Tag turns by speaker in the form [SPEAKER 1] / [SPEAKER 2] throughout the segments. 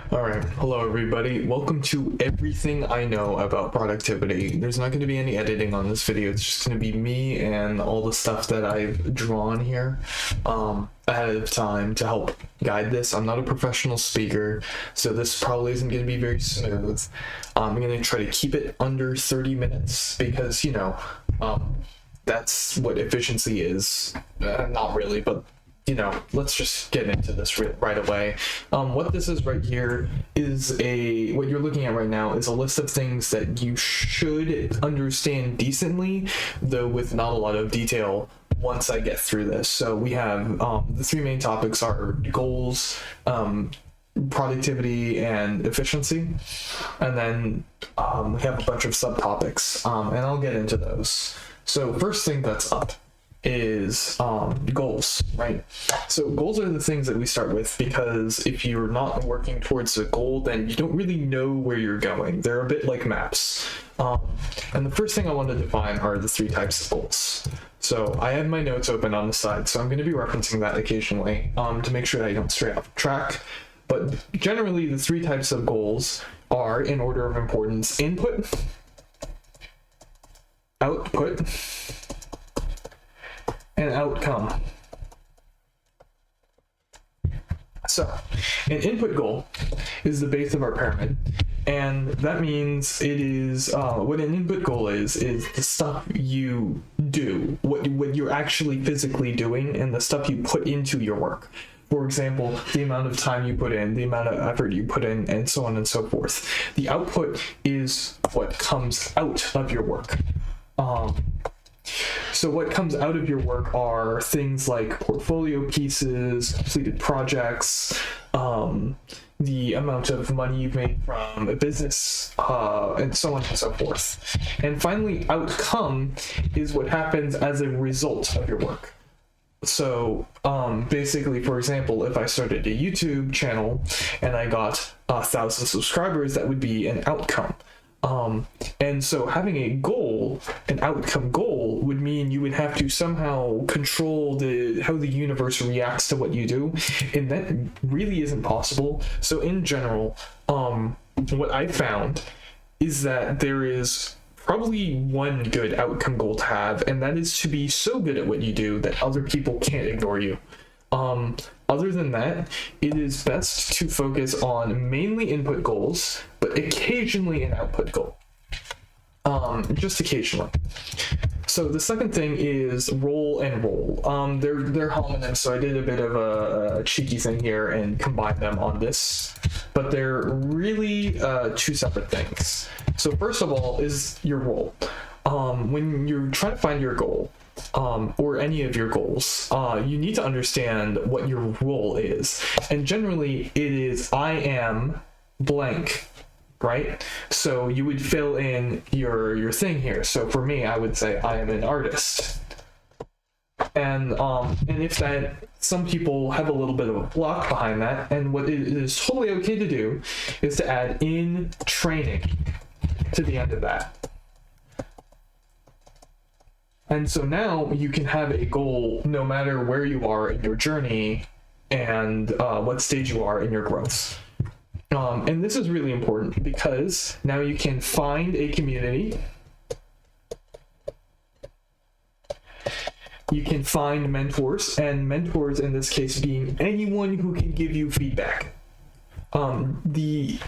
[SPEAKER 1] All right. Hello, everybody. Welcome to Everything I Know About Productivity. There's not going to be any editing on this video. It's just going to be me and all the stuff that I've drawn here ahead of time to help guide this. I'm not a professional speaker, so this probably isn't going to be very smooth. I'm going to try to keep it under 30 minutes because, that's what efficiency is. Not really, but let's just get into this right away. What this is right here is what you're looking at right now is a list of things that you should understand decently, though with not a lot of detail once I get through this. So we have the three main topics are goals, productivity, and efficiency. And then we have a bunch of subtopics, and I'll get into those. So first thing that's up is goals, right? So goals are the things that we start with because if you're not working towards a goal, then you don't really know where you're going. They're a bit like maps. And the first thing I want to define are the three types of goals. So I have my notes open on the side, so I'm going to be referencing that occasionally to make sure that I don't stray off track. But generally, the three types of goals are, in order of importance, input, output, and outcome. So, an input goal is the base of our pyramid, and that means it is what an input goal is the stuff you do, what you're actually physically doing, and the stuff you put into your work. For example, the amount of time you put in, the amount of effort you put in, and so on and so forth. The output is what comes out of your work. So what comes out of your work are things like portfolio pieces, completed projects, the amount of money you've made from a business, and so on and so forth. And finally, outcome is what happens as a result of your work. So basically, for example, if I started a YouTube channel and I got 1,000 subscribers, that would be an outcome. And so having a goal, an outcome goal, would mean you would have to somehow control how the universe reacts to what you do, and that really isn't possible. So in general, what I found is that there is probably one good outcome goal to have, and that is to be so good at what you do that other people can't ignore you. Other than that, it is best to focus on mainly input goals, but occasionally an output goal. Just occasionally. So the second thing is role and role. They're homonyms, so I did a bit of a cheeky thing here and combined them on this, but they're really two separate things. So first of all is your role. When you're trying to find your goal, or any of your goals, you need to understand what your role is. And generally, it is I am blank, right? So you would fill in your thing here. So for me, I would say I am an artist. And if that, some people have a little bit of a block behind that, and what it is totally okay to do is to add in training to the end of that. And so now you can have a goal no matter where you are in your journey and what stage you are in your growth. And this is really important because now you can find a community. You can find mentors, and mentors in this case being anyone who can give you feedback. The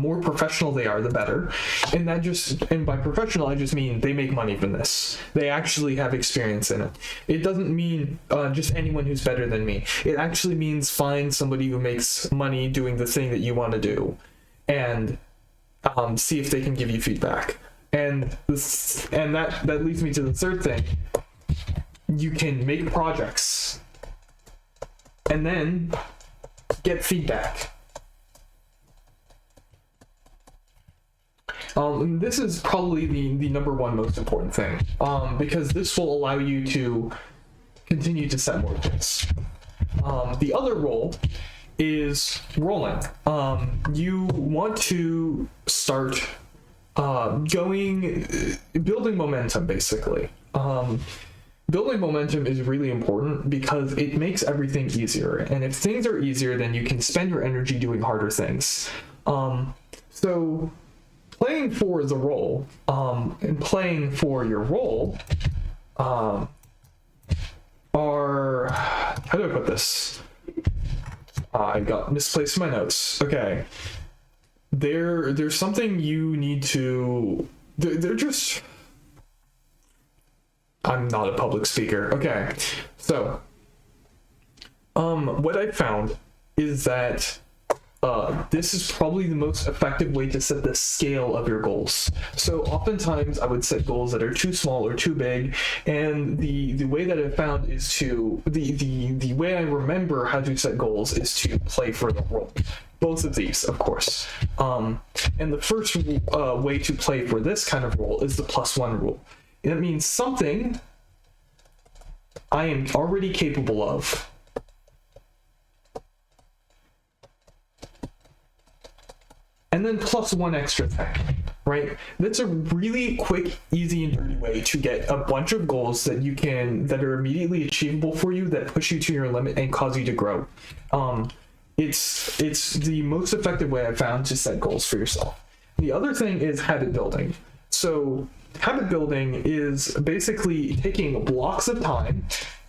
[SPEAKER 1] more professional they are, the better. And by professional, I just mean they make money from this. They actually have experience in it. It doesn't mean just anyone who's better than me. It actually means find somebody who makes money doing the thing that you want to do, and see if they can give you feedback. And that leads me to the third thing. You can make projects and then get feedback. This is probably the number one most important thing, because this will allow you to continue to set more goals. The other role is rolling. You want to start building momentum, basically. building momentum is really important because it makes everything easier. And if things are easier, then you can spend your energy doing harder things. So playing for the role, and playing for your role, are, how do I put this? I got misplaced my notes. Okay. There's something you need to, they're just, I'm not a public speaker. Okay. So, what I found is that this is probably the most effective way to set the scale of your goals. So oftentimes I would set goals that are too small or too big, and the way that I found is to, the way I remember how to set goals is to play for the role. Both of these, of course. And the first way to play for this kind of role is the +1 rule. It means something I am already capable of. And then +1 extra thing, right? That's a really quick, easy, and dirty way to get a bunch of goals that are immediately achievable for you, that push you to your limit and cause you to grow. It's the most effective way I've found to set goals for yourself. The other thing is habit building. So habit building is basically taking blocks of time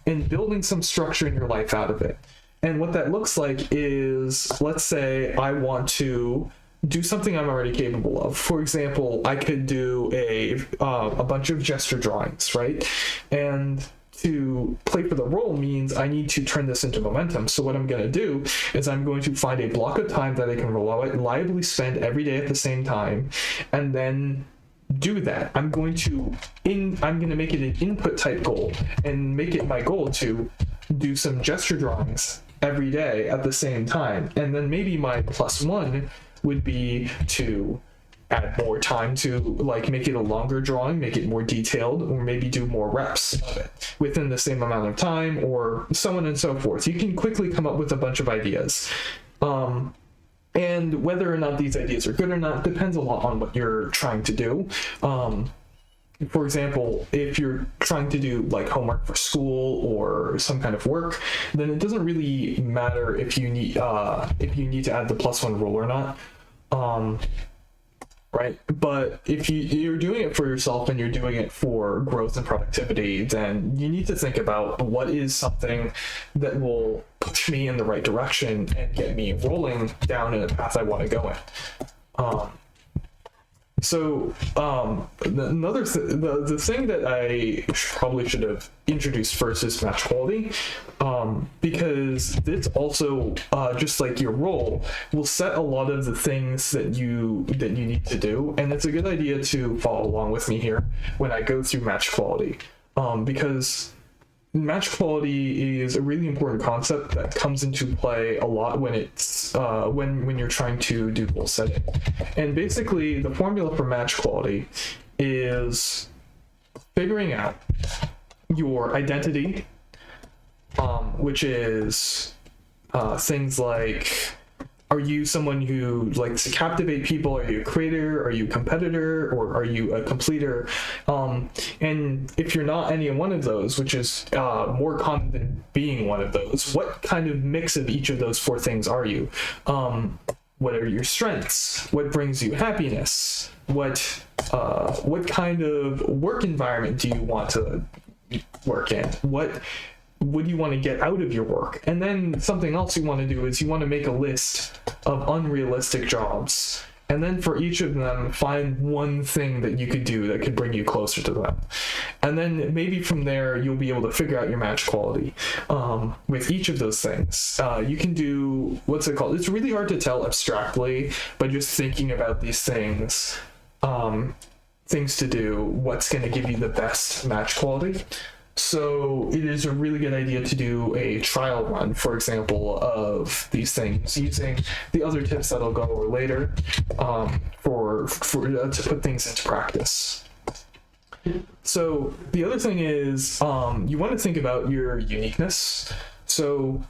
[SPEAKER 1] and building some structure in your life out of it. And what that looks like is, let's say I want to do something I'm already capable of. For example, I could do a bunch of gesture drawings, right? And to play for the role means I need to turn this into momentum. So what I'm going to do is I'm going to find a block of time that I can reliably spend every day at the same time, and then do that. I'm going to make it an input type goal and make it my goal to do some gesture drawings every day at the same time. And then maybe my +1 would be to add more time to, like, make it a longer drawing, make it more detailed, or maybe do more reps of it within the same amount of time, or so on and so forth. You can quickly come up with a bunch of ideas. And whether or not these ideas are good or not depends a lot on what you're trying to do. For example, if you're trying to do like homework for school or some kind of work, then it doesn't really matter if you need to add the +1 rule or not. Right? But if you're doing it for yourself and you're doing it for growth and productivity, then you need to think about what is something that will push me in the right direction and get me rolling down in a path I want to go in. The thing that I probably should have introduced first is match quality, because this also, just like your role, will set a lot of the things that you need to do, and it's a good idea to follow along with me here when I go through match quality, because match quality is a really important concept that comes into play a lot when it's when you're trying to do goal setting. And basically the formula for match quality is figuring out your identity, which is things like, are you someone who likes to captivate people? Are you a creator? Are you a competitor? Or are you a completer? And if you're not any one of those, which is more common than being one of those, what kind of mix of each of those 4 things are you? What are your strengths? What brings you happiness? What kind of work environment do you want to work in? What do you want to get out of your work? And then something else you want to do is you want to make a list of unrealistic jobs. And then for each of them, find one thing that you could do that could bring you closer to them. And then maybe from there, you'll be able to figure out your match quality with each of those things. You can do, what's it called? It's really hard to tell abstractly, but just thinking about these things, things to do, what's going to give you the best match quality. So it is a really good idea to do a trial run, for example, of these things using the other tips that I'll go over later, to put things into practice. So the other thing is you want to think about your uniqueness. So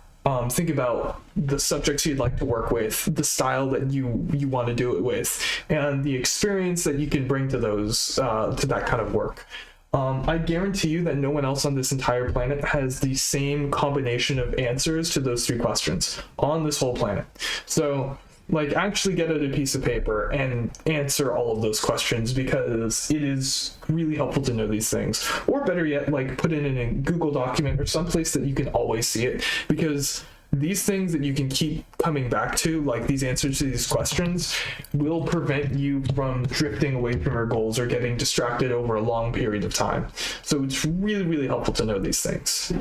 [SPEAKER 1] think about the subjects you'd like to work with, the style that you want to do it with, and the experience that you can bring to those to that kind of work. I guarantee you that no one else on this entire planet has the same combination of answers to those three questions on this whole planet. So, like, actually get out a piece of paper and answer all of those questions, because it is really helpful to know these things. Or better yet, like, put it in a Google document or someplace that you can always see it, because these things that you can keep coming back to, like these answers to these questions, will prevent you from drifting away from your goals or getting distracted over a long period of time. So it's really, really helpful to know these things.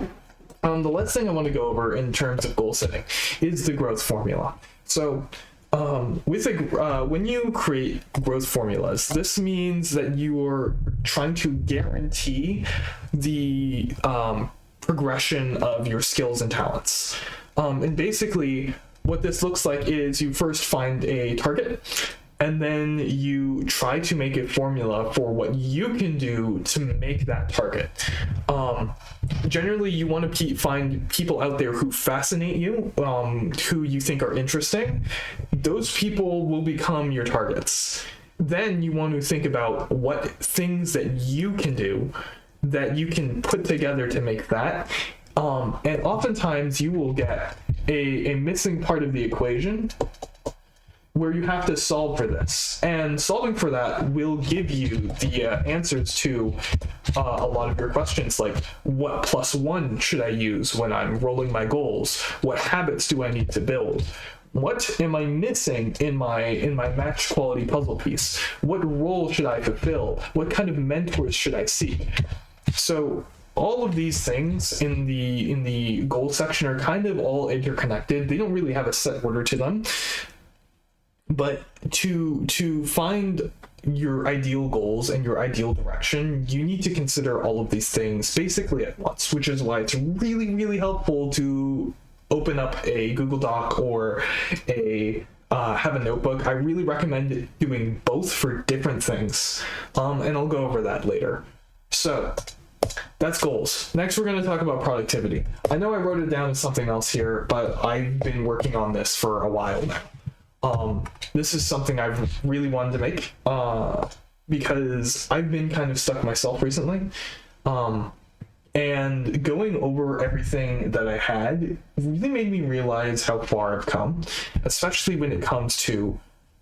[SPEAKER 1] The last thing I want to go over in terms of goal setting is the growth formula. So when you create growth formulas, this means that you're trying to guarantee the progression of your skills and talents. And basically, what this looks like is you first find a target, and then you try to make a formula for what you can do to make that target. Generally, you want to find people out there who fascinate you, who you think are interesting. Those people will become your targets. Then you want to think about what things that you can do that you can put together to make that. And oftentimes you will get a missing part of the equation where you have to solve for this. And solving for that will give you the answers to a lot of your questions, like what +1 should I use when I'm rolling my goals? What habits do I need to build? What am I missing in my match quality puzzle piece? What role should I fulfill? What kind of mentors should I seek? So all of these things in the goal section are kind of all interconnected. They don't really have a set order to them. But to find your ideal goals and your ideal direction, you need to consider all of these things basically at once, which is why it's really, really helpful to open up a Google Doc or have a notebook. I really recommend doing both for different things. And I'll go over that later. So that's goals. Next, we're going to talk about productivity. I know I wrote it down as something else here, but I've been working on this for a while now. This is something I've really wanted to make because I've been kind of stuck myself recently. And going over everything that I had really made me realize how far I've come, especially when it comes to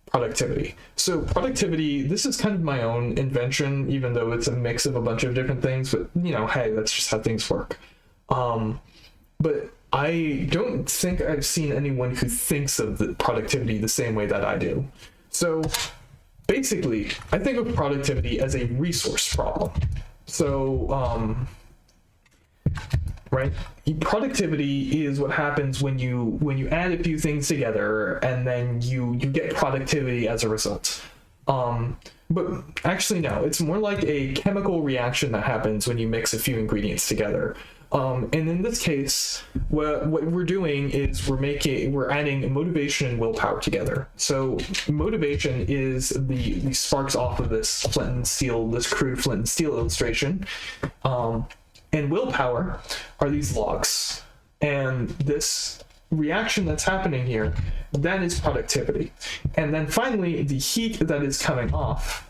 [SPEAKER 1] productivity. So productivity, this is kind of my own invention, even though it's a mix of a bunch of different things, but hey, that's just how things work. But I don't think I've seen anyone who thinks of the productivity the same way that I do. So basically, I think of productivity as a resource problem. So, right? Productivity is what happens when you add a few things together and then you get productivity as a result. But actually, no, it's more like a chemical reaction that happens when you mix a few ingredients together. And in this case, what we're doing is we're adding motivation and willpower together. So motivation is the sparks off of this crude flint and steel illustration. And willpower are these logs. And this reaction that's happening here, that is productivity. And then finally, the heat that is coming off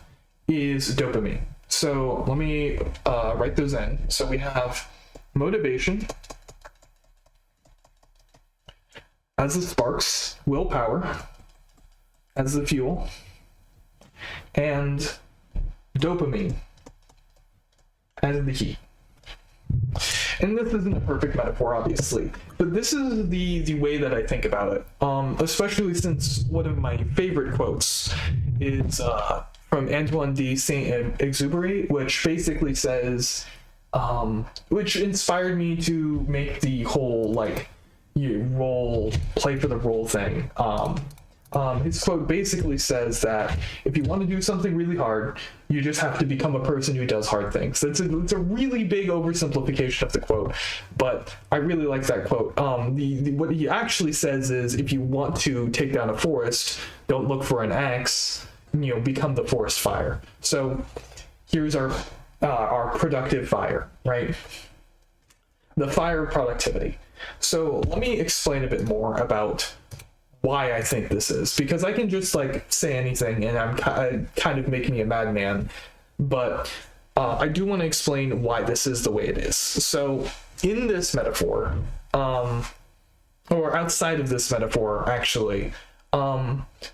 [SPEAKER 1] is dopamine. So let me write those in. So we have motivation as the sparks, willpower as the fuel, and dopamine as the heat. And this isn't a perfect metaphor, obviously, but this is the way that I think about it, especially since one of my favorite quotes is from Antoine de Saint-Exupéry, which basically says, which inspired me to make the whole play for the role thing. His quote basically says that if you want to do something really hard, you just have to become a person who does hard things. It's a really big oversimplification of the quote, but I really like that quote. What he actually says is, if you want to take down a forest, don't look for an axe, become the forest fire. So here's our productive fire, right? The fire of productivity. So let me explain a bit more about why I think this is, because I can just say anything and I'm kind of making me a madman, but I do want to explain why this is the way it is. So in this metaphor, or outside of this metaphor, actually,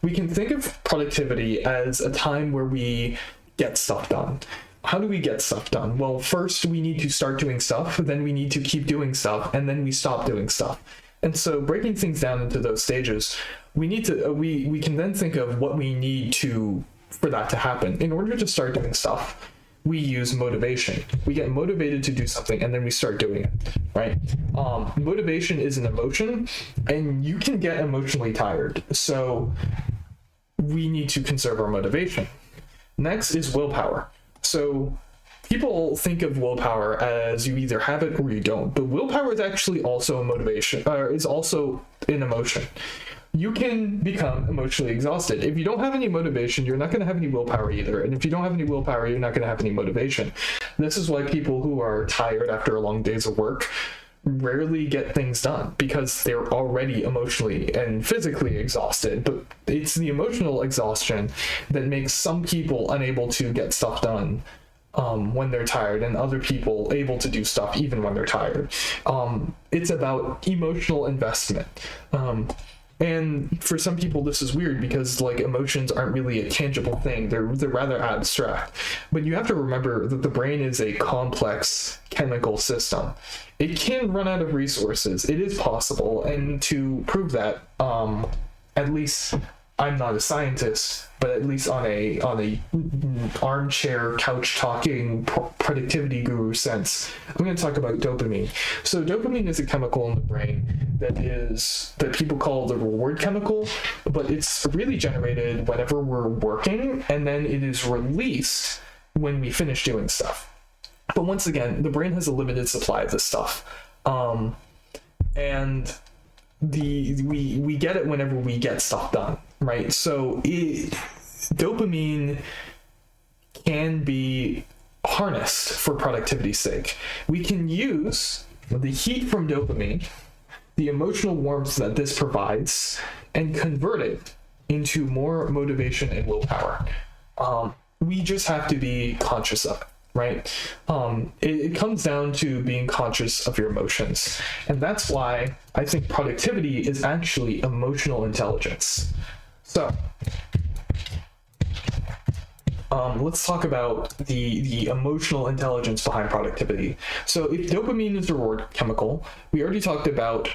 [SPEAKER 1] we can think of productivity as a time where we get stuff done. How do we get stuff done? Well, first we need to start doing stuff, then we need to keep doing stuff, and then we stop doing stuff. And so breaking things down into those stages, we need to we can then think of what we need to for that to happen. In order to start doing stuff, we use motivation. We get motivated to do something and then we start doing it, right? Motivation is an emotion, and you can get emotionally tired. So we need to conserve our motivation. Next is willpower. So people think of willpower as you either have it or you don't, but willpower is actually also a motivation, or is also an emotion. You can become emotionally exhausted. If you don't have any motivation, you're not going to have any willpower either. And if you don't have any willpower, you're not going to have any motivation. This is why people who are tired after a long days of work rarely get things done, because they're already emotionally and physically exhausted. But it's the emotional exhaustion that makes some people unable to get stuff done when they're tired, and other people able to do stuff even when they're tired. It's about emotional investment. And for some people, this is weird because like emotions aren't really a tangible thing. They're rather abstract. But you have to remember that the brain is a complex chemical system. It can run out of resources. It is possible. And to prove that, at least I'm not a scientist, but at least on a armchair couch talking productivity guru sense, I'm going to talk about dopamine. So dopamine is a chemical in the brain that people call the reward chemical, but it's really generated whenever we're working, and then it is released when we finish doing stuff. But once again, the brain has a limited supply of this stuff, and we get it whenever we get stuff done, right? So dopamine can be harnessed for productivity's sake. We can use the heat from dopamine, the emotional warmth that this provides, and convert it into more motivation and willpower. We just have to be conscious of it, right? It comes down to being conscious of your emotions. And that's why I think productivity is actually emotional intelligence. So let's talk about the emotional intelligence behind productivity. So if dopamine is the reward chemical, we already talked about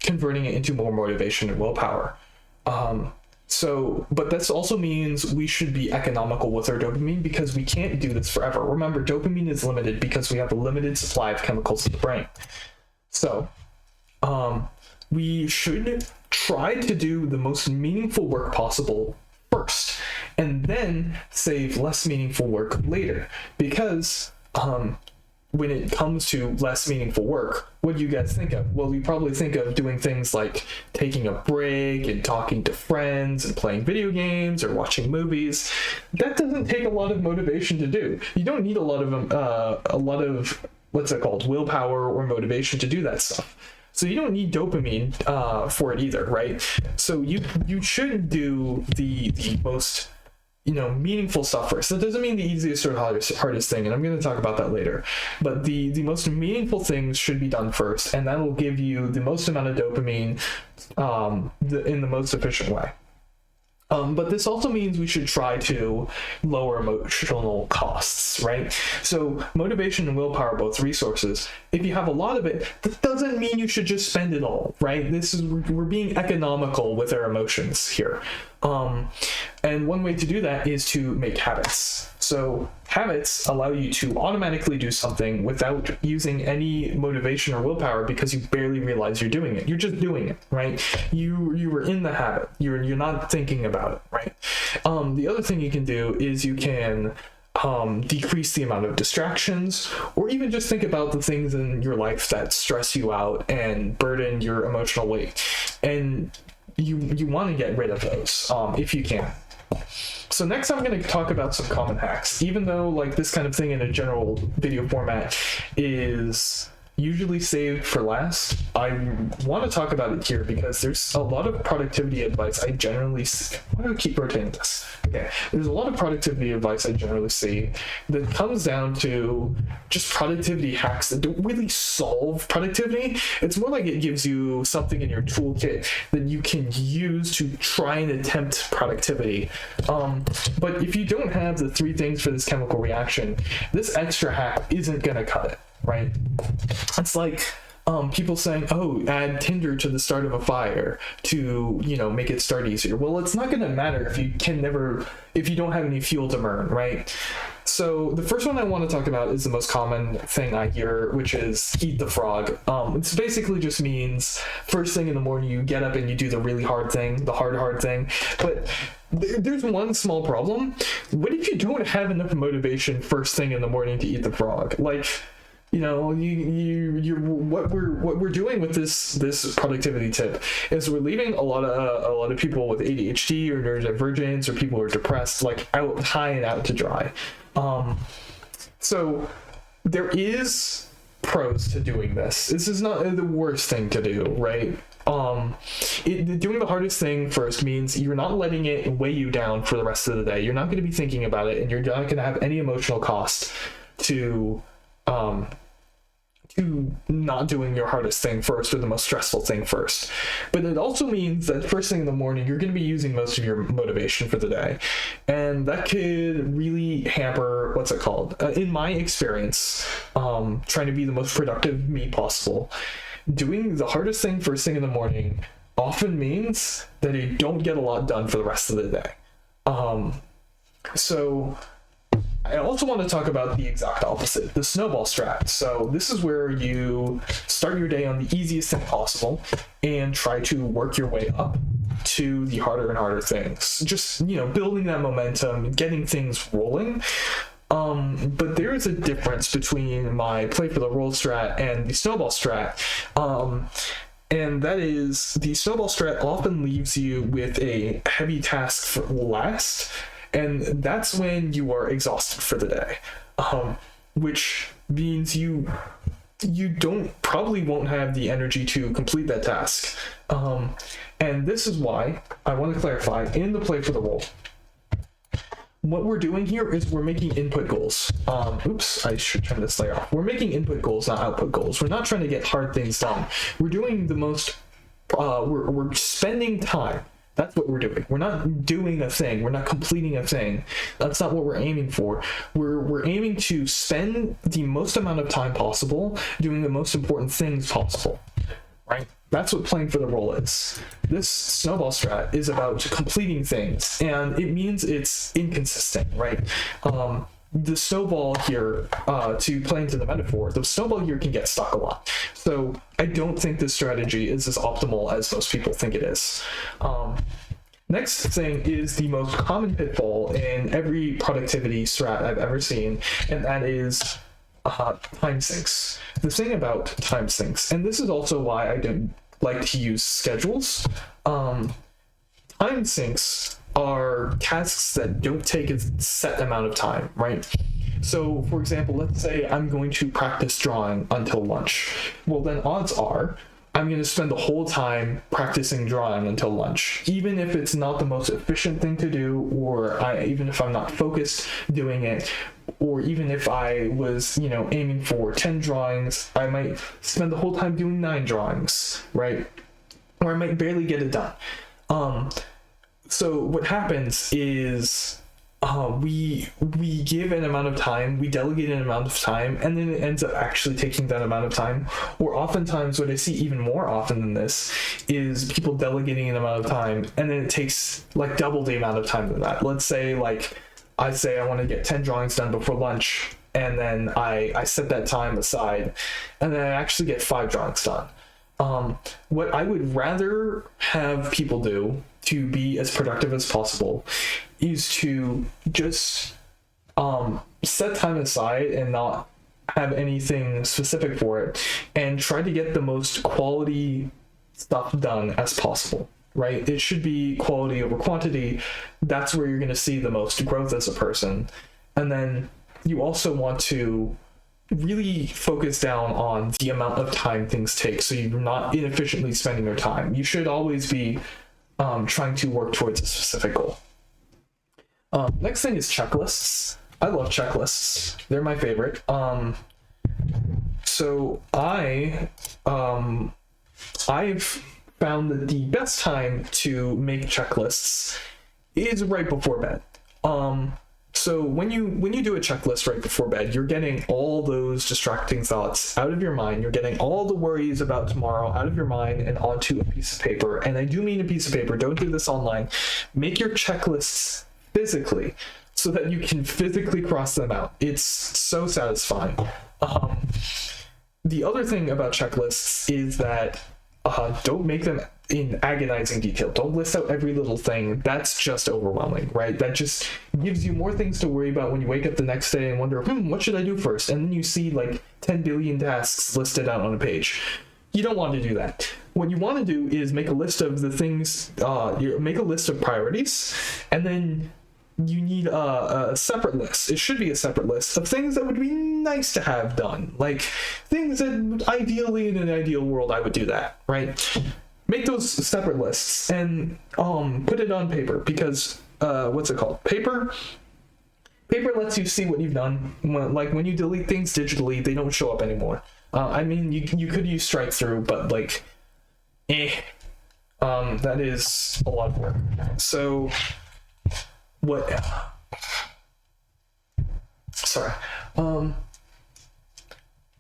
[SPEAKER 1] converting it into more motivation and willpower. But this also means we should be economical with our dopamine, because we can't do this forever. Remember, dopamine is limited because we have a limited supply of chemicals in the brain. So we should try to do the most meaningful work possible first, and then save less meaningful work later. Because when it comes to less meaningful work, what do you guys think of? Well, you probably think of doing things like taking a break and talking to friends and playing video games or watching movies. That doesn't take a lot of motivation to do. You don't need a lot of what's it called, willpower or motivation to do that stuff. So you don't need dopamine for it either, right? So you should do the most meaningful stuff first. That doesn't mean the easiest or hardest thing, and I'm going to talk about that later. But the most meaningful things should be done first, and that'll give you the most amount of dopamine in the most efficient way. But this also means we should try to lower emotional costs, right? So motivation and willpower are both resources. If you have a lot of it, that doesn't mean you should just spend it all, right? We're being economical with our emotions here. And one way to do that is to make habits. So habits allow you to automatically do something without using any motivation or willpower, because you barely realize you're doing it. You're just doing it, right? You were in the habit. You're not thinking about it, right? The other thing you can do is you can decrease the amount of distractions, or even just think about the things in your life that stress you out and burden your emotional weight. And you want to get rid of those if you can. So next I'm going to talk about some common hacks. Even though like this kind of thing in a general video format is usually saved for last, I want to talk about it here because there's a lot of productivity advice I generally see. Why do I keep rotating this? Okay, there's a lot of productivity advice I generally see that comes down to just productivity hacks that don't really solve productivity. It's more like it gives you something in your toolkit that you can use to try and attempt productivity. But if you don't have the three things for this chemical reaction, this extra hack isn't going to cut it, right? It's like people saying, oh, add tinder to the start of a fire to, make it start easier. Well, it's not going to matter if you don't have any fuel to burn, right? So the first one I want to talk about is the most common thing I hear, which is eat the frog. It basically just means first thing in the morning you get up and you do the really hard thing, the hard thing. But there's one small problem. What if you don't have enough motivation first thing in the morning to eat the frog? Like, what we're doing with this productivity tip is we're leaving a lot of people with ADHD or neurodivergence or people who are depressed like out high and out to dry. So there is pros to doing this. This is not the worst thing to do, right? Doing the hardest thing first means you're not letting it weigh you down for the rest of the day. You're not going to be thinking about it, and you're not going to have any emotional cost to not doing your hardest thing first or the most stressful thing first. But it also means that first thing in the morning, you're going to be using most of your motivation for the day. And that could really hamper, in my experience, trying to be the most productive me possible. Doing the hardest thing first thing in the morning often means that you don't get a lot done for the rest of the day. So I also want to talk about the exact opposite, the snowball strat. So this is where you start your day on the easiest thing possible and try to work your way up to the harder and harder things. Just, building that momentum, getting things rolling. But there is a difference between my play for the roll strat and the snowball strat. And that is the snowball strat often leaves you with a heavy task for last. And that's when you are exhausted for the day, which means you probably won't have the energy to complete that task. And this is why I want to clarify in the play for the role. What we're doing here is we're making input goals. Oops, I should turn this layer off. We're making input goals, not output goals. We're not trying to get hard things done. We're doing the most, we're spending time. That's what we're doing. We're not doing a thing. We're not completing a thing. That's not what we're aiming for. We're aiming to spend the most amount of time possible doing the most important things possible, right? That's what playing for the role is. This snowball strat is about completing things, and it means it's inconsistent, right? The snowball here, to play into the metaphor, the snowball here can get stuck a lot. So I don't think this strategy is as optimal as most people think it is. Next thing is the most common pitfall in every productivity strat I've ever seen, and that is time sinks. The thing about time sinks, and this is also why I don't like to use schedules, time sinks are tasks that don't take a set amount of time, right? So, for example, let's say I'm going to practice drawing until lunch. Well, then odds are I'm going to spend the whole time practicing drawing until lunch, even if it's not the most efficient thing to do, or even if I'm not focused doing it, or even if I was, aiming for 10 drawings, I might spend the whole time doing 9 drawings, right? Or I might barely get it done. So what happens is we give an amount of time, we delegate an amount of time, and then it ends up actually taking that amount of time. Or oftentimes, what I see even more often than this is people delegating an amount of time, and then it takes like double the amount of time than that. Let's say I say I want to get 10 drawings done before lunch, and then I set that time aside, and then I actually get 5 drawings done. What I would rather have people do to be as productive as possible is to just set time aside and not have anything specific for it, and try to get the most quality stuff done as possible, right? It should be quality over quantity. That's where you're going to see the most growth as a person. And then you also want to really focus down on the amount of time things take so you're not inefficiently spending your time. You should always be trying to work towards a specific goal. Next thing is checklists. I love checklists. They're my favorite. So I've found that the best time to make checklists is right before bed. So when you do a checklist right before bed, you're getting all those distracting thoughts out of your mind. You're getting all the worries about tomorrow out of your mind and onto a piece of paper. And I do mean a piece of paper. Don't do this online. Make your checklists physically so that you can physically cross them out. It's so satisfying. The other thing about checklists is that don't make them in agonizing detail. Don't list out every little thing. That's just overwhelming, right? That just gives you more things to worry about when you wake up the next day and wonder, what should I do first? And then you see like 10 billion tasks listed out on a page. You don't want to do that. What you want to do is make a list of the things, make a list of priorities, and then you need a separate list. It should be a separate list of things that would be nice to have done. Like things that ideally in an ideal world I would do that, right? Make those separate lists and put it on paper because what's it called? Paper lets you see what you've done. When you delete things digitally, they don't show up anymore. I mean, you could use strike through, but like, that is a lot of work. So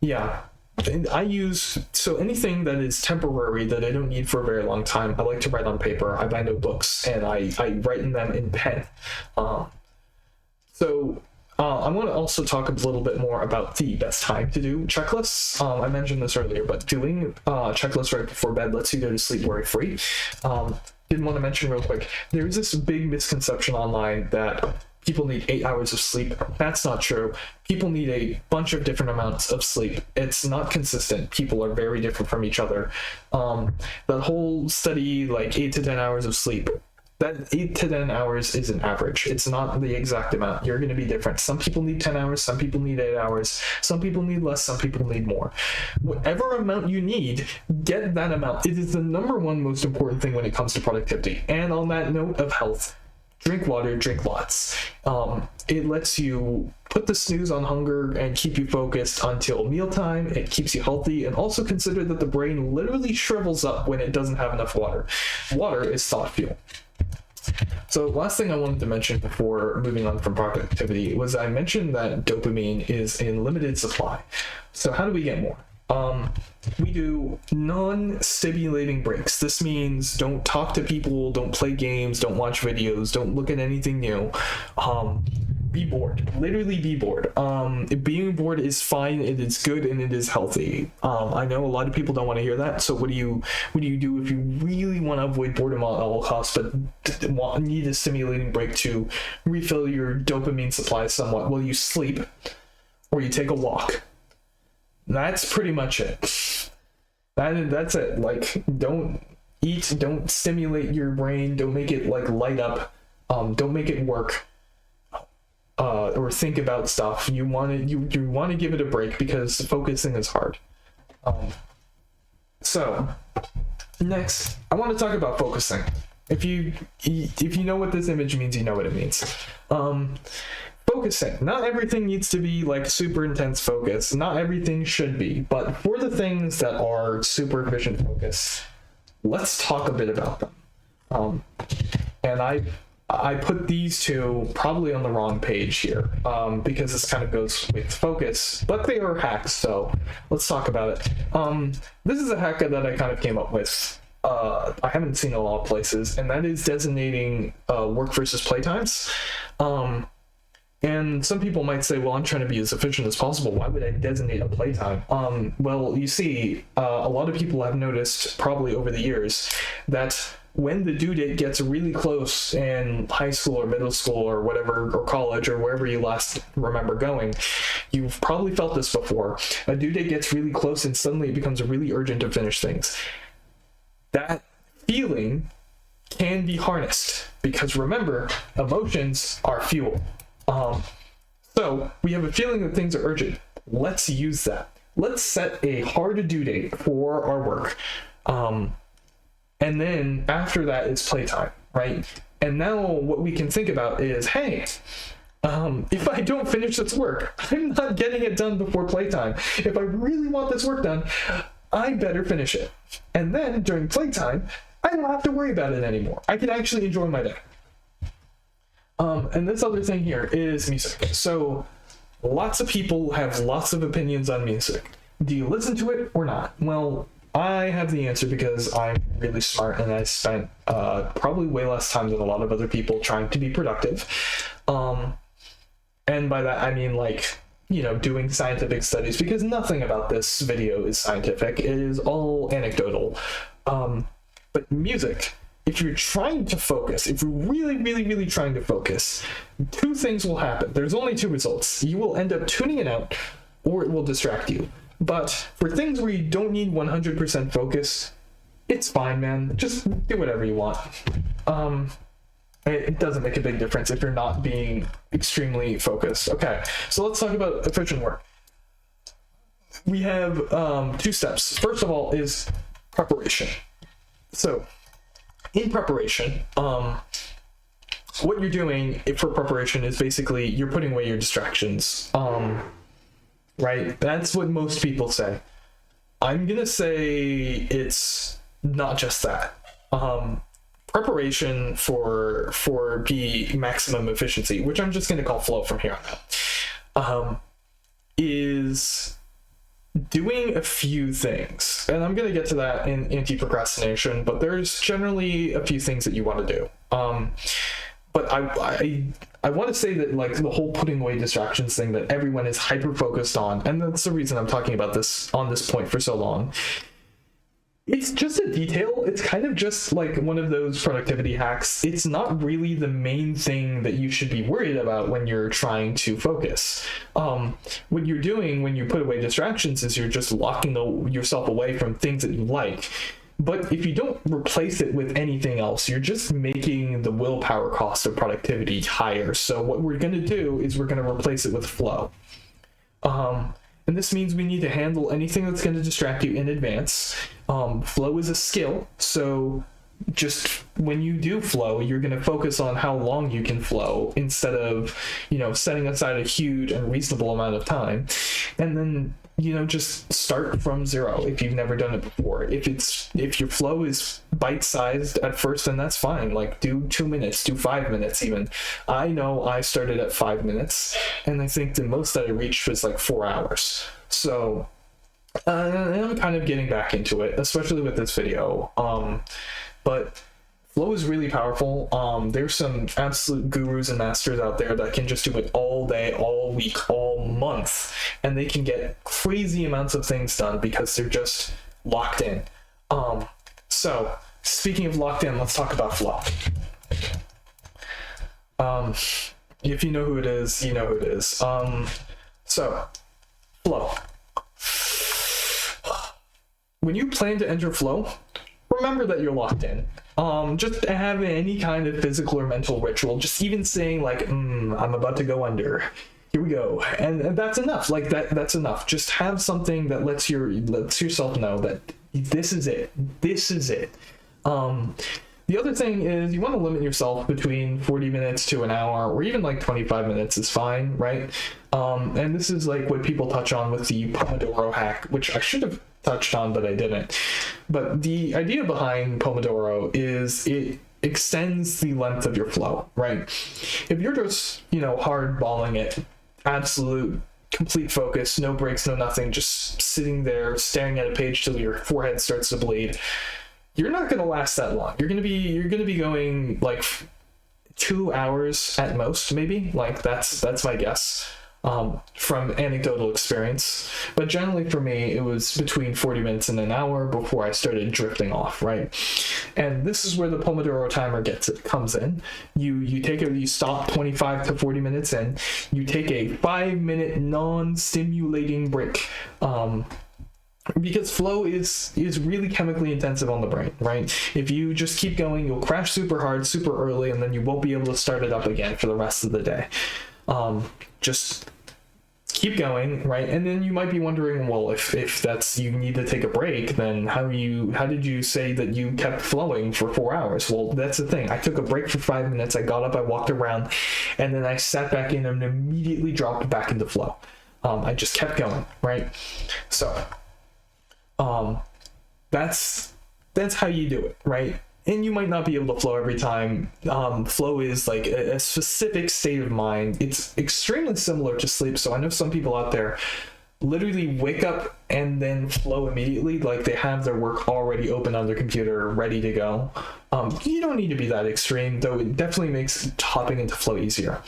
[SPEAKER 1] yeah, I use, so anything that is temporary that I don't need for a very long time, I like to write on paper. I buy notebooks and I write in them in pen. I want to also talk a little bit more about the best time to do checklists. I mentioned this earlier, but doing checklists right before bed lets you go to sleep worry-free. Did want to mention real quick, there's this big misconception online that people need 8 hours of sleep. That's not true. People need a bunch of different amounts of sleep. It's not consistent. People are very different from each other. That whole study, like 8 to 10 hours of sleep, that 8 to 10 hours is an average. It's not the exact amount. You're going to be different. Some people need 10 hours, some people need 8 hours, some people need less, some people need more. Whatever amount you need, get that amount. It is the number one most important thing when it comes to productivity. And on that note of health, drink water, drink lots. It lets you put the snooze on hunger and keep you focused until mealtime. It keeps you healthy, and also consider that the brain literally shrivels up when it doesn't have enough water. Water is thought fuel. So last thing I wanted to mention before moving on from productivity was I mentioned that dopamine is in limited supply. So how do we get more? We do non-stimulating breaks. This means don't talk to people, don't play games, don't watch videos, don't look at anything new. Be bored. Literally be bored. Being bored is fine, it is good, and it is healthy. I know a lot of people don't want to hear that, so what do you do if you really want to avoid boredom at all costs, but need a stimulating break to refill your dopamine supply somewhat? Well, you sleep, or you take a walk. That's pretty much it. That's it. Like, don't eat, don't stimulate your brain, don't make it like light up, don't make it work, or think about stuff. You want to give it a break because focusing is hard. So next, I want to talk about focusing. If you know what this image means, you know what it means. Focusing. Not everything needs to be like super intense focus. Not everything should be. But for the things that are super efficient focus, let's talk a bit about them. And I put these two probably on the wrong page here because this kind of goes with focus, but they are hacks, so let's talk about it. This is a hack that I kind of came up with. I haven't seen a lot of places, and that is designating work versus play times. And some people might say, well, I'm trying to be as efficient as possible. Why would I designate a playtime? Well, you see, a lot of people have noticed probably over the years that when the due date gets really close in high school or middle school or whatever, or college or wherever you last remember going, you've probably felt this before. A due date gets really close and suddenly it becomes really urgent to finish things. That feeling can be harnessed because remember, emotions are fuel. So we have a feeling that things are urgent. let's use that. Let's set a hard due date for our work. And then after that, it's playtime, right? And now what we can think about is, hey, if I don't finish this work, I'm not getting it done before playtime. If I really want this work done, I better finish it. And then during playtime, I don't have to worry about it anymore. I can actually enjoy my day. And this other thing here is music. So lots of people have lots of opinions on music. Do you listen to it or not? Well, I have the answer because I'm really smart and I spent probably way less time than a lot of other people trying to be productive. And by that, I mean, like, you know, doing scientific studies, because nothing about this video is scientific. It is all anecdotal. But music, if you're trying to focus, if you're really, really, really trying to focus, two things will happen. There's only two results. You will end up tuning it out, or it will distract you. But for things where you don't need 100% focus, it's fine, man. Just do whatever you want. It doesn't make a big difference if you're not being extremely focused. Okay, so let's talk about efficient work. We have two steps. First of all is preparation. So in preparation, what you're doing for preparation is basically you're putting away your distractions. Right? That's what most people say. I'm gonna say it's not just that. Preparation for the maximum efficiency, which I'm just gonna call flow from here on out, is doing a few things. And I'm gonna get to that in anti-procrastination, but there's generally a few things that you want to do. But I want to say that, like, the whole putting away distractions thing that everyone is hyper focused on, and that's the reason I'm talking about this on this point for so long. It's just a detail. It's kind of just like one of those productivity hacks. It's not really the main thing that you should be worried about when you're trying to focus. What you're doing when you put away distractions is you're just locking yourself away from things that you like. But if you don't replace it with anything else, you're just making the willpower cost of productivity higher. So what we're going to do is we're going to replace it with flow. And this means we need to handle anything that's going to distract you in advance. Flow is a skill, so just when you do flow, you're going to focus on how long you can flow instead of, you know, setting aside a huge and reasonable amount of time. And then, you know, just start from zero if you've never done it before. If your flow is bite-sized at first, then that's fine. Like, do 2 minutes, do 5 minutes even. I know I started at 5 minutes, and I think the most that I reached was like 4 hours. So I'm kind of getting back into it, especially with this video. But flow is really powerful. There's some absolute gurus and masters out there that can just do it all day, all week, all month, and they can get crazy amounts of things done because they're just locked in. So speaking of locked in, let's talk about flow. If you know who it is, you know who it is. So flow. When you plan to enter flow, remember that you're locked in. Just having any kind of physical or mental ritual, just even saying like, I'm about to go under. Here we go. And that's enough. Like that's enough. Just have something that lets yourself know that this is it. This is it. The other thing is you want to limit yourself between 40 minutes to an hour, or even like 25 minutes is fine, right? And this is like what people touch on with the Pomodoro hack, which I should have touched on, but I didn't. But the idea behind Pomodoro is it extends the length of your flow, right? If you're just, you know, hardballing it, absolute complete focus, no breaks, no nothing, just sitting there staring at a page till your forehead starts to bleed, you're not going to last that long. You're going to be going like 2 hours at most, maybe. Like that's my guess. From anecdotal experience, but generally for me it was between 40 minutes and an hour before I started drifting off, right? And this is where the Pomodoro timer comes in. You stop 25 to 40 minutes in, you take a 5-minute non-stimulating break, because flow is really chemically intensive on the brain, right? If you just keep going, you'll crash super hard super early, and then you won't be able to start it up again for the rest of the day. Just keep going, right? And then you might be wondering, well, if that's, you need to take a break, then how did you say that you kept flowing for 4 hours? Well, that's the thing. I took a break for 5 minutes. I got up, I walked around, and then I sat back in and immediately dropped back into flow. I just kept going, right? So that's how you do it, right? And you might not be able to flow every time. Flow is like a specific state of mind. It's extremely similar to sleep. So I know some people out there literally wake up and then flow immediately, like they have their work already open on their computer, ready to go. You don't need to be that extreme, though it definitely makes hopping into flow easier,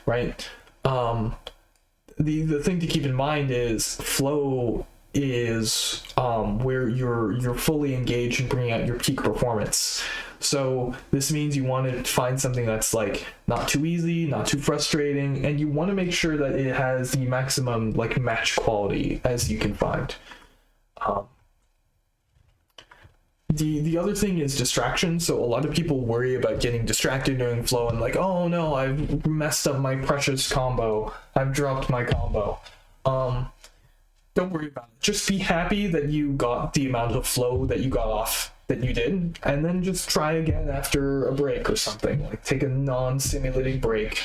[SPEAKER 1] right? The thing to keep in mind is flow is where you're fully engaged in bringing out your peak performance. So this means you want to find something that's like not too easy, not too frustrating, and you want to make sure that it has the maximum like match quality as you can find. The other thing is distraction. So a lot of people worry about getting distracted during flow and like, oh no, I've messed up my precious combo. I've dropped my combo. Don't worry about it. Just be happy that you got the amount of flow that you got off that you did, and then just try again after a break or something. Like take a non-stimulating break,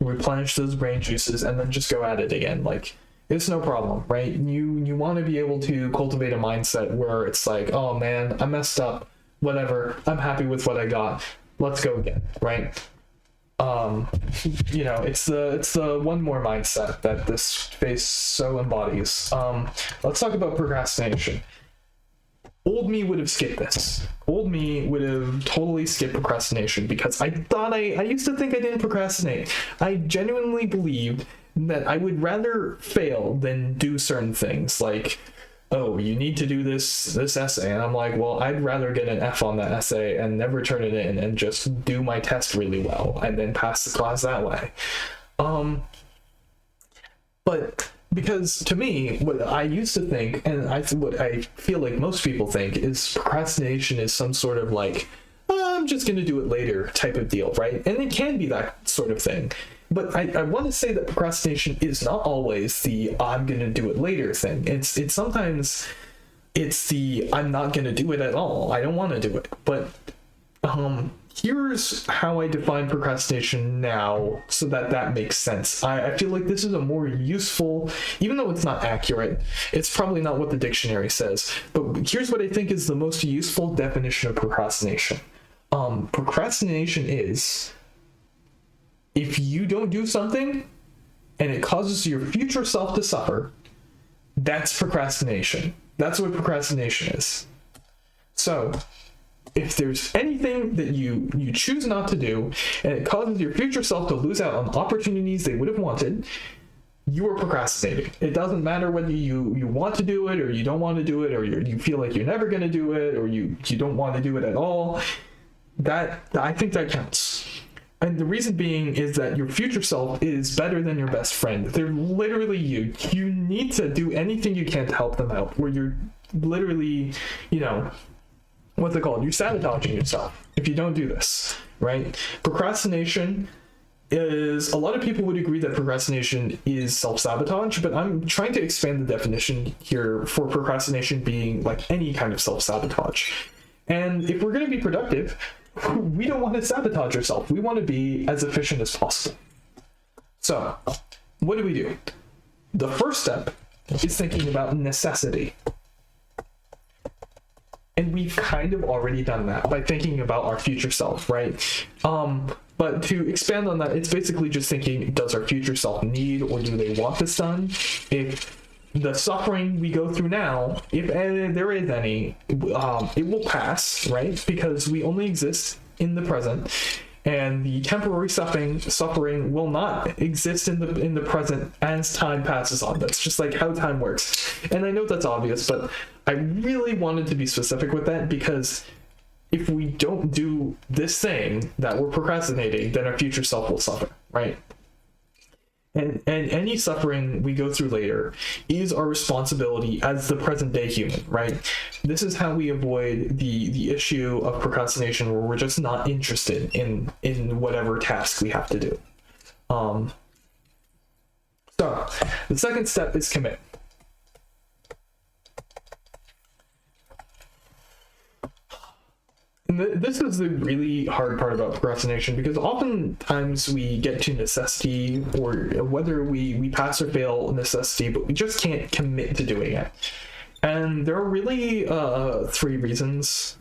[SPEAKER 1] replenish those brain juices, and then just go at it again. Like it's no problem, right? You want to be able to cultivate a mindset where it's like, oh man, I messed up, whatever, I'm happy with what I got, let's go again, right? You know, it's the one more mindset that this space so embodies. Let's talk about procrastination. Old me would have skipped this. Old me would have totally skipped procrastination because I used to think I didn't procrastinate. I genuinely believed that I would rather fail than do certain things, like, oh, you need to do this essay, and I'm like, well, I'd rather get an F on that essay and never turn it in and just do my test really well and then pass the class that way. But because to me, what I used to think, and what I feel like most people think, is procrastination is some sort of like, oh, I'm just going to do it later type of deal, right? And it can be that sort of thing. But I want to say that procrastination is not always the I'm going to do it later thing. It's sometimes it's the I'm not going to do it at all. I don't want to do it. But here's how I define procrastination now so that makes sense. I feel like this is a more useful, even though it's not accurate, it's probably not what the dictionary says. But here's what I think is the most useful definition of procrastination. Procrastination is, if you don't do something and it causes your future self to suffer, that's procrastination. That's what procrastination is. So if there's anything that you choose not to do and it causes your future self to lose out on opportunities they would have wanted, you are procrastinating. It doesn't matter whether you want to do it or you don't want to do it, or you feel like you're never going to do it, or you don't want to do it at all. I think that counts. And the reason being is that your future self is better than your best friend. They're literally you. You need to do anything you can to help them out, where you're literally, what's it called? You're sabotaging yourself if you don't do this, right? Procrastination is, a lot of people would agree that procrastination is self-sabotage, but I'm trying to expand the definition here for procrastination being like any kind of self-sabotage. And if we're going to be productive, we don't want to sabotage ourselves. We want to be as efficient as possible. So, what do? The first step is thinking about necessity. And we've kind of already done that by thinking about our future self, right? But to expand on that, it's basically just thinking, does our future self need or do they want this done? If the suffering we go through now, if there is any, it will pass, right? Because we only exist in the present, and the temporary suffering will not exist in the present as time passes on. That's just like how time works. And I know that's obvious, but I really wanted to be specific with that, because if we don't do this thing that we're procrastinating, then our future self will suffer, right? And any suffering we go through later is our responsibility as the present day human, right? This is how we avoid the issue of procrastination, where we're just not interested in whatever task we have to do. So So the second step is commit. And this is the really hard part about procrastination, because oftentimes we get to necessity, or whether we pass or fail necessity, but we just can't commit to doing it. And there are really 3 reasons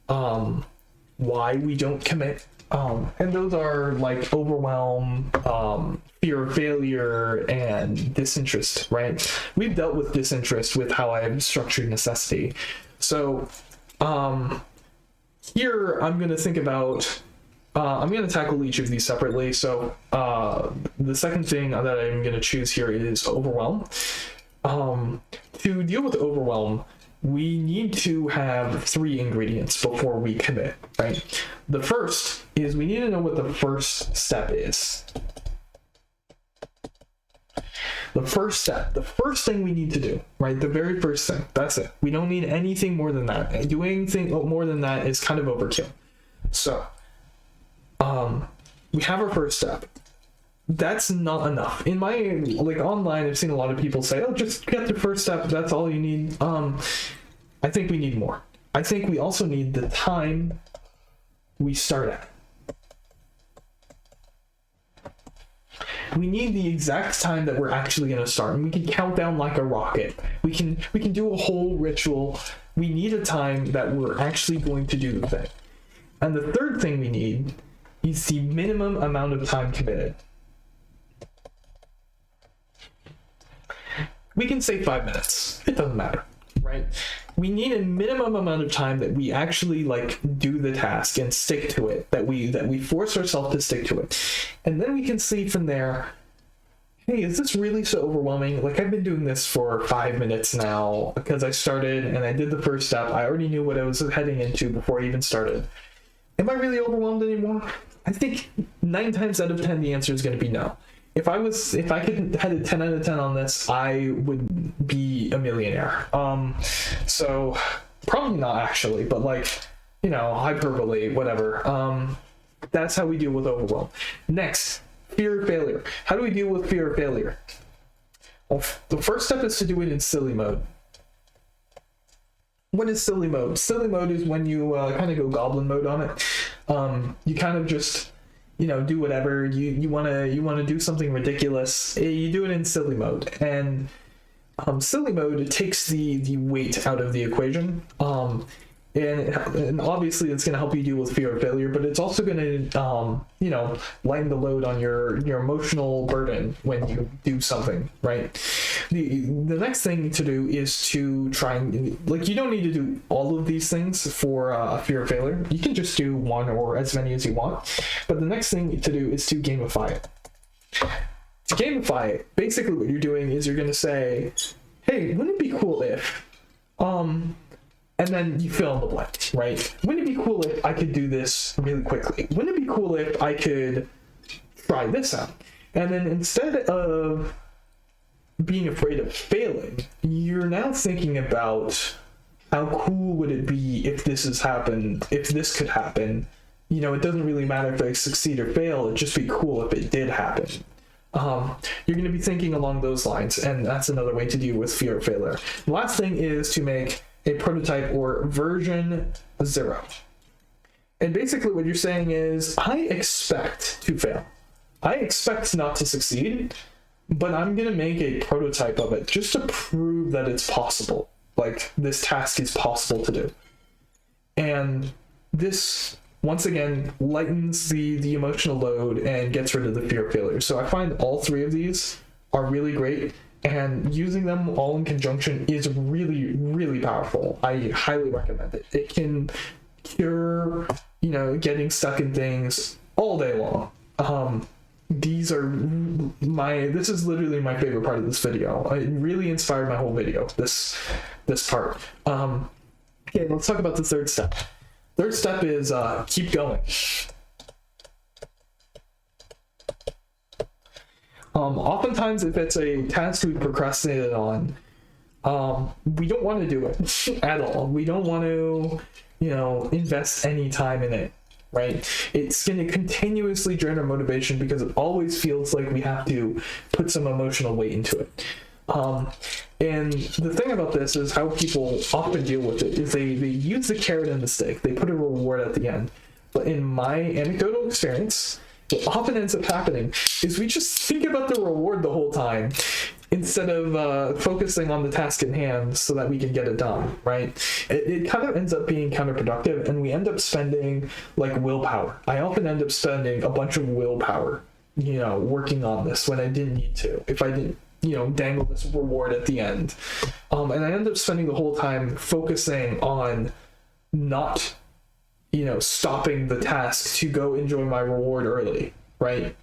[SPEAKER 1] why we don't commit. And those are like overwhelm, fear of failure, and disinterest, right? We've dealt with disinterest with how I've structured necessity. So here I'm going to think about, I'm going to tackle each of these separately. So the second thing that I'm going to choose here is overwhelm. To deal with overwhelm, we need to have 3 ingredients before we commit, right? The first is we need to know what the first step is. The first step, the first thing we need to do, right? The very first thing, that's it. We don't need anything more than that. Doing anything more than that is kind of overkill. So, we have our first step. That's not enough. In my, like, online, I've seen a lot of people say, oh, just get the first step, that's all you need. I think we need more. I think we also need the time we start at. We need the exact time that we're actually going to start, and we can count down like a rocket. We can do a whole ritual. We need a time that we're actually going to do the thing. And the third thing we need is the minimum amount of time committed. We can say 5 minutes. It doesn't matter, right? We need a minimum amount of time that we actually like do the task and stick to it, that we force ourselves to stick to it. And then we can see from there, hey, is this really so overwhelming? Like, I've been doing this for 5 minutes now because I started and I did the first step. I already knew what I was heading into before I even started. Am I really overwhelmed anymore? I think 9 times out of 10, the answer is going to be no. If I could had a 10 out of 10 on this, I would be a millionaire. So probably not actually, but like, you know, hyperbole, whatever. That's how we deal with overwhelm. Next, fear of failure. How do we deal with fear of failure? Well, the first step is to do it in silly mode. What is silly mode? Silly mode is when you kind of go goblin mode on it. You kind of just, you know, do whatever you want to do, something ridiculous. You do it in silly mode, and silly mode takes the weight out of the equation. And obviously it's going to help you deal with fear of failure, but it's also going to, you know, lighten the load on your emotional burden when you do something, right? The next thing to do is to try and, like, you don't need to do all of these things for fear of failure. You can just do one or as many as you want. But the next thing to do is to gamify it. To gamify it, basically what you're doing is you're going to say, hey, wouldn't it be cool if, and then you fill in the blank, right? Wouldn't it be cool if I could do this really quickly? Wouldn't it be cool if I could try this out? And then instead of being afraid of failing, you're now thinking about how cool would it be if this could happen. You know, it doesn't really matter if I succeed or fail, it'd just be cool if it did happen. You're going to be thinking along those lines, and that's another way to deal with fear of failure. The last thing is to make a prototype or version 0. And basically what you're saying is, I expect to fail. I expect not to succeed, but I'm going to make a prototype of it just to prove that it's possible. Like, this task is possible to do. And this, once again, lightens the emotional load and gets rid of the fear of failure. So I find all 3 of these are really great. And using them all in conjunction is really, really powerful. I highly recommend it. It can cure, you know, getting stuck in things all day long. This is literally my favorite part of this video. It really inspired my whole video, this part. Okay, let's talk about the third step. Third step is keep going. Oftentimes, if it's a task we procrastinated on, we don't want to do it at all. We don't want to, you know, invest any time in it. right? It's going to continuously drain our motivation because it always feels like we have to put some emotional weight into it. And the thing about this is how people often deal with it is they use the carrot and the stick. They put a reward at the end. But in my anecdotal experience, what often ends up happening is we just think about the reward the whole time instead of focusing on the task at hand so that we can get it done, right? It kind of ends up being counterproductive, and we end up spending like willpower. I often end up spending a bunch of willpower, working on this when I didn't need to. If I didn't, dangle this reward at the end. And I end up spending the whole time focusing on not, stopping the task to go enjoy my reward early, right?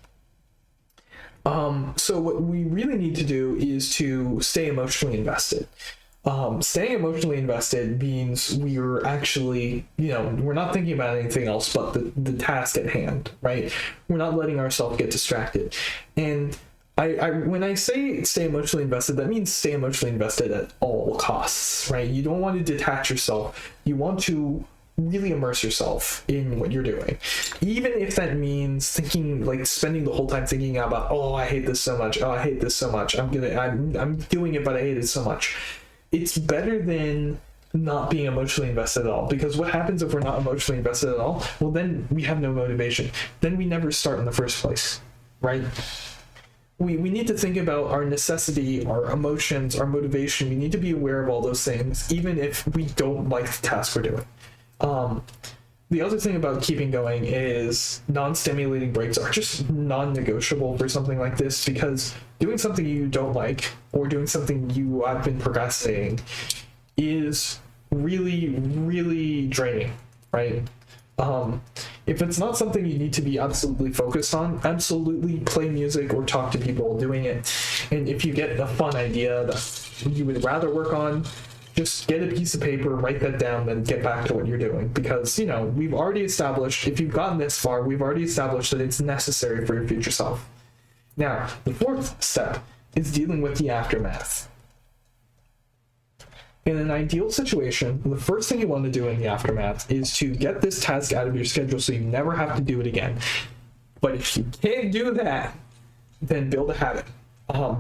[SPEAKER 1] So what we really need to do is to stay emotionally invested. Staying emotionally invested means we're actually, we're not thinking about anything else but the task at hand, right? We're not letting ourselves get distracted. And I when I say stay emotionally invested, that means stay emotionally invested at all costs, right? You don't want to detach yourself. You want to really immerse yourself in what you're doing, even if that means spending the whole time thinking about, oh, I hate this so much, oh, I hate this so much, I'm doing it, but I hate it so much. It's better than not being emotionally invested at all, because what happens if we're not emotionally invested at all? Well, then we have no motivation, then we never start in the first place, right? We need to think about our necessity, our emotions, our motivation. We need to be aware of all those things, even if we don't like the task we're doing. The other thing about keeping going is non-stimulating breaks are just non-negotiable for something like this, because doing something you don't like or doing something you have been procrastinating is really, really draining, right? If it's not something you need to be absolutely focused on, absolutely play music or talk to people doing it. And if you get a fun idea that you would rather work on, just get a piece of paper, write that down, then get back to what you're doing. Because, we've already established, if you've gotten this far, we've already established that it's necessary for your future self. Now, the fourth step is dealing with the aftermath. In an ideal situation, the first thing you want to do in the aftermath is to get this task out of your schedule so you never have to do it again. But if you can't do that, then build a habit.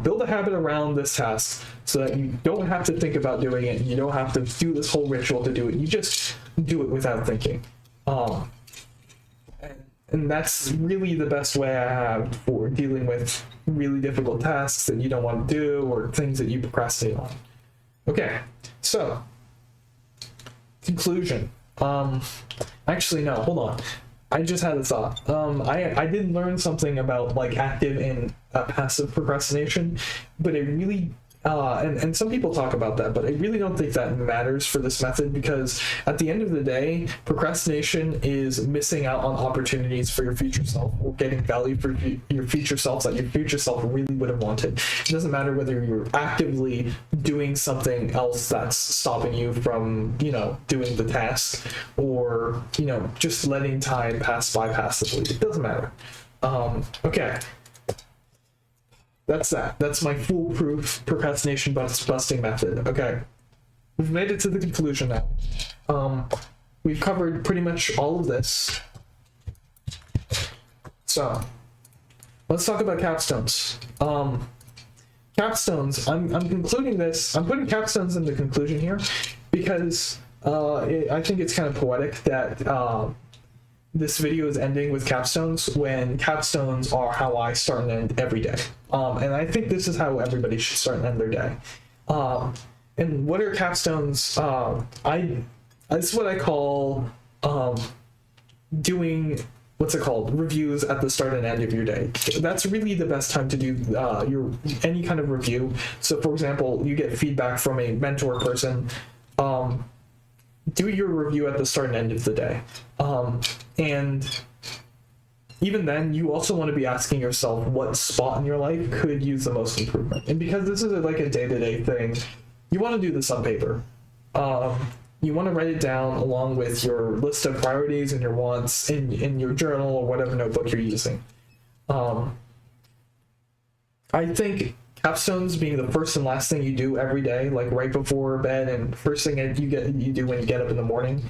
[SPEAKER 1] Build a habit around this task so that you don't have to think about doing it. You don't have to do this whole ritual to do it. You just do it without thinking. And that's really the best way I have for dealing with really difficult tasks that you don't want to do or things that you procrastinate on. Okay, so conclusion. Actually, no, hold on. I just had a thought. I did learn something about active and passive procrastination, but it really and some people talk about that, but I really don't think that matters for this method, because at the end of the day, procrastination is missing out on opportunities for your future self or getting value for your future self that your future self really would have wanted. It doesn't matter whether you're actively doing something else that's stopping you from, doing the task, or, just letting time pass by passively. It doesn't matter. Okay. That's that. That's my foolproof procrastination busting method. Okay. We've made it to the conclusion now. We've covered pretty much all of this. So, let's talk about capstones. Capstones, I'm concluding this. I'm putting capstones in the conclusion here because I think it's kind of poetic that this video is ending with capstones, when capstones are how I start and end every day. And I think this is how everybody should start and end their day. And what are capstones? It's what I call doing, reviews at the start and end of your day. That's really the best time to do any kind of review. So for example, you get feedback from a mentor person, do your review at the start and end of the day. And even then, you also want to be asking yourself what spot in your life could use the most improvement. And because this is a day-to-day thing, you want to do this on paper. You want to write it down along with your list of priorities and your wants in your journal or whatever notebook you're using. I think capstones being the first and last thing you do every day, right before bed and first thing you do when you get up in the morning,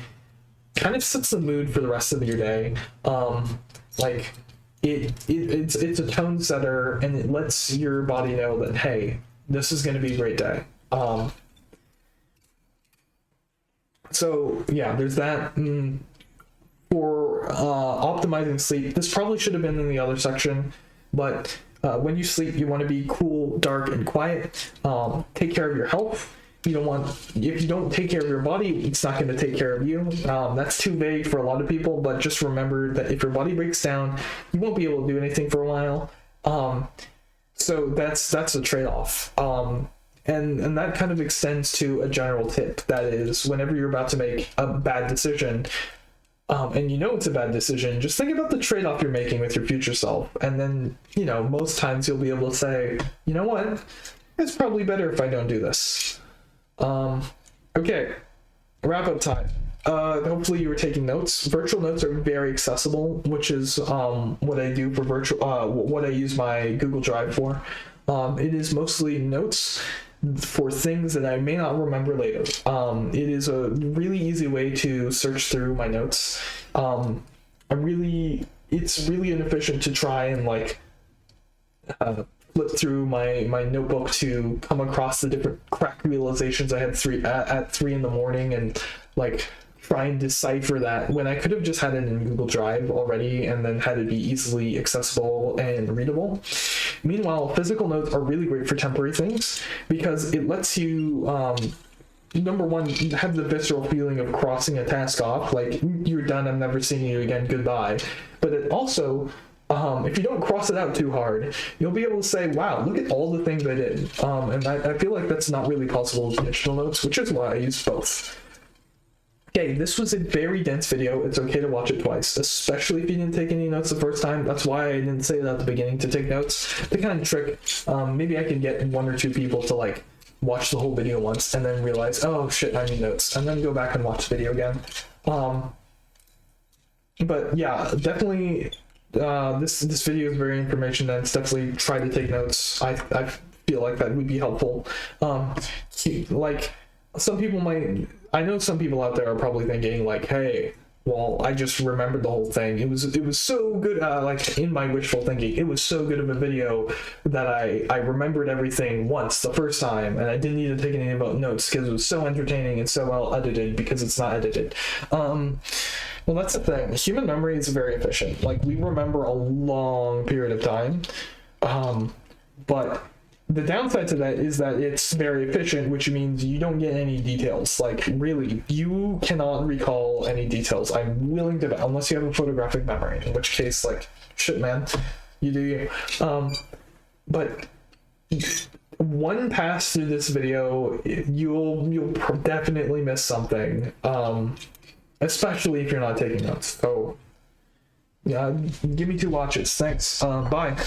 [SPEAKER 1] kind of sets the mood for the rest of your day. Like it's a tone setter, and it lets your body know that, hey, this is going to be a great day. So yeah, there's that. For optimizing sleep, this probably should have been in the other section, but when you sleep, you want to be cool, dark, and quiet. Take care of your health. You don't want, if you don't take care of your body, it's not going to take care of you. That's too vague for a lot of people, but just remember that if your body breaks down, you won't be able to do anything for a while. So that's a trade-off. And that kind of extends to a general tip. That is, whenever you're about to make a bad decision, and you know it's a bad decision, just think about the trade-off you're making with your future self. And then, most times you'll be able to say, you know what? It's probably better if I don't do this. Okay, wrap-up time. Hopefully you were taking notes. Virtual notes are very accessible, which is what I do for what I use my Google Drive for. It is mostly notes for things that I may not remember later. It is a really easy way to search through my notes. It's really inefficient to try and flip through my notebook to come across the different crack realizations I had at 3 in the morning, and try and decipher that when I could have just had it in Google Drive already and then had it be easily accessible and readable. Meanwhile, physical notes are really great for temporary things because it lets you, number one, have the visceral feeling of crossing a task off, like, you're done, I'm never seeing you again, goodbye. But it also, if you don't cross it out too hard, you'll be able to say, wow, look at all the things I did. And I feel like that's not really possible with digital notes, which is why I use both. Okay, this was a very dense video. It's okay to watch it twice, especially if you didn't take any notes the first time. That's why I didn't say that at the beginning, to take notes. The kind of trick, maybe I can get 1 or 2 people to watch the whole video once and then realize, oh shit, I need notes, and then go back and watch the video again. But yeah, definitely, this video is very information dense. Definitely try to take notes. I feel like that would be helpful. Some people might, I know some people out there are probably thinking hey, well, I just remembered the whole thing. It was so good, in my wishful thinking, it was so good of a video that I remembered everything once the first time, and I didn't need to take any notes because it was so entertaining and so well edited, because it's not edited. Well, that's the thing. Human memory is very efficient. We remember a long period of time, but the downside to that is that it's very efficient, which means you don't get any details. Really, you cannot recall any details. I'm willing to bet, unless you have a photographic memory, in which case, shit, man, you do you. But one pass through this video, you'll definitely miss something, especially if you're not taking notes. So, yeah, give me 2 watches. Thanks. Bye.